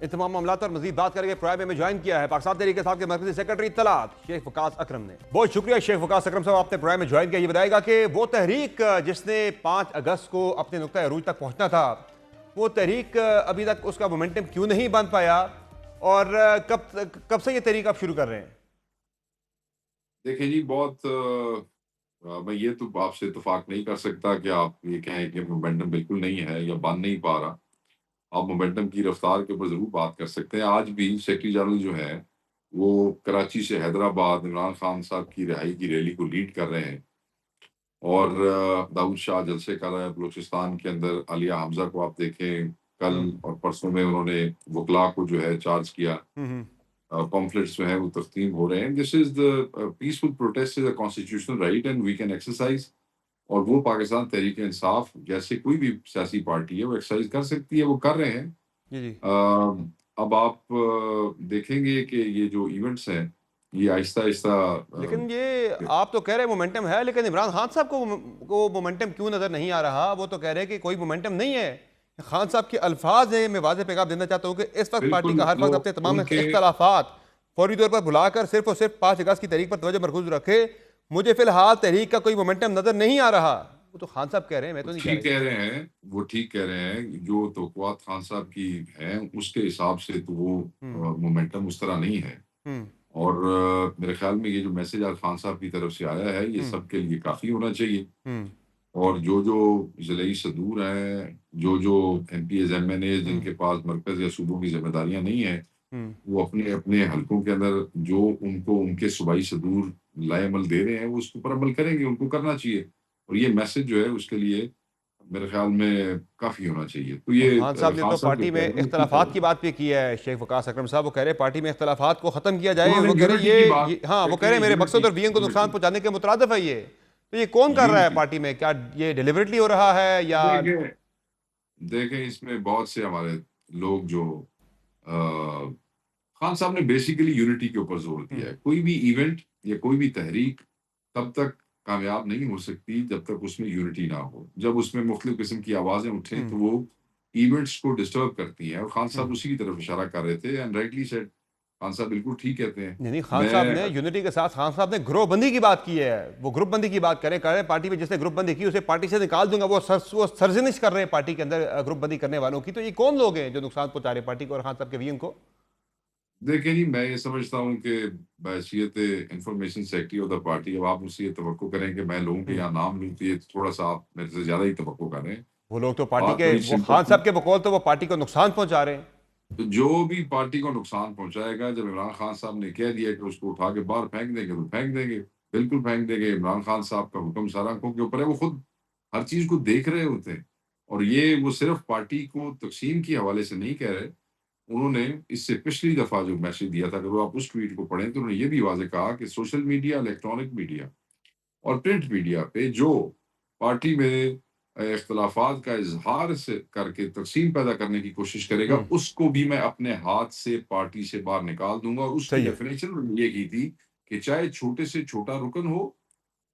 ان تمام معاملات پر مزید بات کریں گے. پروگرام میں جوائن کیا ہے پاکستان تحریک انصاف کے مرکزی سیکرٹری اطلاعات شیخ وقاص اکرم نے. بہت شکریہ شیخ وقاص اکرم صاحب, آپ نے پروگرام میں جوائن کیا. یہ بتائے گا کہ وہ تحریک جس نے 5 اگست کو اپنے نقطہ عروج تک پہنچنا تھا, وہ تحریک ابھی تک اس کا مومنٹم کیوں نہیں بن پایا, اور کب سے یہ تحریک آپ شروع کر رہے ہیں؟ دیکھیں جی, بہت میں یہ تو آپ سے اتفاق نہیں کر سکتا کہ آپ یہ کہیں کہ مومنٹم بالکل نہیں ہے یا بن نہیں پا رہا. آپ مومنٹم کی رفتار کے اوپر ضرور بات کر سکتے ہیں. آج بھی سیکرٹری جنرل جو ہے وہ کراچی سے حیدرآباد عمران خان صاحب کی رہائی کی ریلی کو لیڈ کر رہے ہیں, اور داؤد شاہ جلسے کر رہے ہیں بلوچستان کے اندر. عالیہ حمزہ کو آپ دیکھیں, کل اور پرسوں میں انہوں نے وکلا کو جو ہے چارج کیا, پمفلٹس جو ہیں وہ تقسیم ہو رہے ہیں. This is the peaceful protest is a constitutional right and we can exercise, اور وہ پاکستان تحریک انصاف جیسے کوئی بھی سیاسی پارٹی ہے وہ ایکسرسائز کر سکتی ہے, وہ کر رہے ہیں. جی اب آپ دیکھیں گے کہ یہ جو ایونٹس ہیں یہ آہستہ آہستہ لیکن یہ آپ تو کہہ رہے ہیں مومنٹم ہے, لیکن عمران خان صاحب کو مومنٹم کیوں نظر نہیں آ رہا؟ وہ تو کہہ رہے ہیں کہ کوئی مومنٹم نہیں ہے. خان صاحب کے الفاظ ہیں, میں واضح پیغام دینا چاہتا ہوں کہ اس وقت پارٹی بالکل کا ہر وہ وقت اپنے تمام ان کے اختلافات فوری طور پر بھلا کر صرف اور صرف 5 اگست کی تحریک پر توجہ مرکوز رکھے. مجھے فی الحال تحریک کا کوئی مومنٹم نظر نہیں آ رہا. وہ تو خان صاحب کہہ رہے ہیں, میں تو نہیں کہہ ٹھیک رہا. کہہ رہے ہیں, وہ ٹھیک کہہ رہے ہیں. جو توقعات خان صاحب کی ہیں اس کے حساب سے تو وہ مومنٹم اس طرح نہیں ہے, اور میرے خیال میں یہ جو میسج آج خان صاحب کی طرف سے آیا ہے یہ سب کے لیے کافی ہونا چاہیے. اور جو ضلعی صدور ہیں, جو MPAs MNA جن کے پاس مرکز یا صوبوں کی ذمہ داریاں نہیں ہیں, وہ اپنے اپنے حلقوں کے اندر جو ان کو ان کے صوبائی صدور لائے عمل دے رہے ہیں وہ اس کے اوپر عمل کریں گے, ان کو کرنا چاہیے. اور یہ میسج جو ہے اس کے لیے میرے خیال میں کافی ہونا چاہیے. تو یہ خان صاحب نے خان تو صاحب جو پارٹی کہہ میں رہے ہیں وہ ٹھیک اختلافات کی بات بھی کی ہے. شیخ وقاص اکرم صاحب وہ کہہ رہے ہیں پارٹی میں اختلافات کو ختم کیا جائے. وہ کہہ رہے یونٹی کی ہیں بات, ہاں, وہ کہہ رہے ہیں میرے مقصد اور وین کو نقصان پہنچانے کے مترادف ہے یہ. تو یہ کون کر رہا ہے پارٹی میں؟ کیا یہ ڈیلیبریٹلی ہو رہا ہے یا؟ دیکھیں اس میں بہت سے ہمارے لوگ جو خان صاحب نے بیسیکلی یونٹی کے اوپر زور دیا ہے. کوئی بھی ایونٹ یا کوئی بھی تحریک تب تک کامیاب نہیں ہو سکتی جب تک اس میں یونٹی نہ ہو. جب اس میں مختلف قسم کی آوازیں اٹھیں تو وہ ایونٹس کو ڈسٹرب کرتی ہیں, اور خان صاحب اسی کی طرف اشارہ کر رہے تھے. اینڈ رائٹلی سیڈ, خان صاحب بالکل ٹھیک کہتے ہیں. نہیں, خان صاحب نے یونٹی کے ساتھ خان صاحب نے گروہ بندی کی بات کی ہے. وہ گروپ بندی کی بات کر رہے ہیں پارٹی میں جس نے گروپ بندی کی اسے پارٹی سے نکال دوں گا. وہ سرزنش کر رہے ہیں پارٹی کے اندر گروپ بندی کرنے والوں کی. تو یہ کون لوگ ہیں جو نقصان پہنچا رہے ہیں پارٹی کو اور خان صاحب کے وین کو؟ دیکھیں جی, میں یہ سمجھتا ہوں کہ بحیثیت information secretary of the party, اب آپ مجھ سے یہ توقع کریں کہ میں لوگوں کے یہاں نام لوں تو یہ تھوڑا سا آپ میرے سے زیادہ ہی توقع کر رہے ہیں. وہ لوگ تو پارٹی بات کے, بڑی وہ خان سمپل صاحب کے بقول تو وہ پارٹی کو نقصان پہنچا رہے ہیں. تو جو بھی پارٹی کو نقصان پہنچائے گا, جب عمران خان صاحب نے کہہ دیا کہ اس کو اٹھا کے باہر پھینک دیں گے تو پھینک دیں گے, بالکل پھینک دیں گے. عمران خان صاحب کا حکم سارا آنکھوں کے اوپر ہے, وہ خود ہر چیز کو دیکھ رہے ہوتے ہیں. اور یہ وہ صرف پارٹی کو تقسیم کے حوالے سے نہیں کہہ رہے. انہوں نے اس سے پچھلی دفعہ جو میسج دیا تھا, اگر آپ اس ٹویٹ کو پڑھیں تو انہوں نے یہ بھی واضح کہا کہ سوشل میڈیا, الیکٹرانک میڈیا اور پرنٹ میڈیا پہ جو پارٹی میں اختلافات کا اظہار سے کر کے تقسیم پیدا کرنے کی کوشش کرے گا, اس کو بھی میں اپنے ہاتھ سے پارٹی سے باہر نکال دوں گا. اور اس کی ڈیفینیشن یہ کی تھی کہ چاہے چھوٹے سے چھوٹا رکن ہو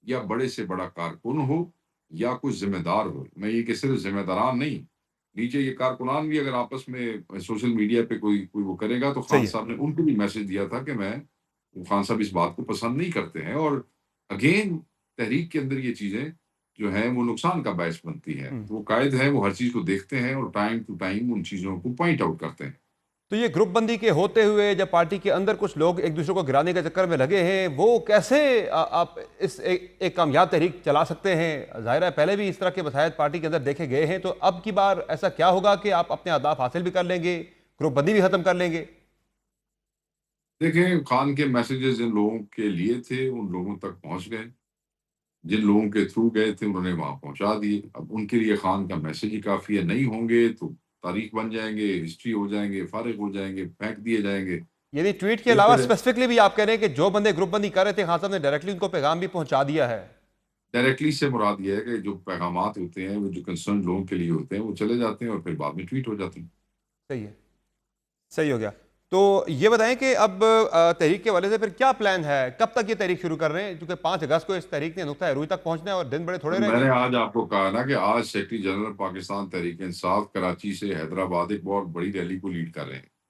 یا بڑے سے بڑا کارکن ہو یا کوئی ذمہ دار ہو. میں یہ کہ صرف ذمہ داران نہیں, نیچے یہ کارکنان بھی اگر آپس میں سوشل میڈیا پہ کوئی وہ کرے گا تو خان صاحب نے ان کو بھی میسج دیا تھا کہ خان صاحب اس بات کو پسند نہیں کرتے ہیں. اور اگین تحریک کے اندر یہ چیزیں جو ہیں وہ نقصان کا باعث بنتی ہیں. وہ قائد ہیں, وہ ہر چیز کو دیکھتے ہیں اور ٹائم ٹو ٹائم ان چیزوں کو پوائنٹ آؤٹ کرتے ہیں. تو یہ گروپ بندی کے ہوتے ہوئے جب پارٹی کے اندر کچھ لوگ ایک دوسرے کو گرانے کے چکر میں لگے ہیں, وہ کیسے آپ اس ایک کامیاب تحریک چلا سکتے ہیں؟ ظاہر ہے پہلے بھی اس طرح کے مسائل پارٹی کے اندر دیکھے گئے ہیں, تو اب کی بار ایسا کیا ہوگا کہ آپ اپنے اہداف حاصل بھی کر لیں گے, گروپ بندی بھی ختم کر لیں گے؟ دیکھیں, خان کے میسیجز جن لوگوں کے لیے تھے ان لوگوں تک پہنچ گئے, جن لوگوں کے تھرو گئے تھے انہوں نے وہاں پہنچا دیے. اب ان کے لیے خان کا میسج ہی کافی ہے. نہیں ہوں گے تو تاریخ بن جائیں گے, ہسٹری ہو جائیں گے, فارغ ہو جائیں گے, پھینک دیے جائیں گے. یعنی ٹویٹ کے علاوہ اسپیسیفکلی بھی آپ کہہ رہے ہیں کہ جو بندے گروپ بندی کر رہے تھے خان صاحب نے ڈائریکٹلی ان کو پیغام بھی پہنچا دیا ہے؟ ڈائریکٹلی سے مراد یہ ہے کہ جو پیغامات ہوتے ہیں وہ جو کنسرن لوگوں کے لیے ہوتے ہیں وہ چلے جاتے ہیں اور پھر بعد میں ٹویٹ ہو جاتے ہیں. صحیح ہے, صحیح ہو گیا. تو یہ بتائیں کہ اب تحریک کے والے سے پھر کیا پلان ہے, کب تک یہ تحریک شروع کر رہے ہیں؟ کیونکہ 5 اگست کو اس تحریک نے نقطہ عروج تک پہنچنا ہے اور دن بڑے تھوڑے رہ میں گئے نے ہیں. آج آپ کو کہا نا کہ آج سیکرٹری جنرل پاکستان تحریک انصاف کراچی سے حیدرآباد ایک بہت بڑی ریلی کو لیڈ کر رہے ہیں.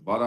12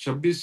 26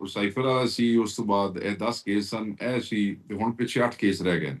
ਉਹ ਸਾਈਫਰ ਵਾਲਾ ਸੀ, ਉਸ ਤੋਂ ਬਾਅਦ ਇਹ 10 ਕੇਸ ਸਨ, ਇਹ ਸੀ ਤੇ ਹੁਣ ਪਿੱਛੇ 8 ਕੇਸ ਰਹਿ ਗਏ ਨੇ।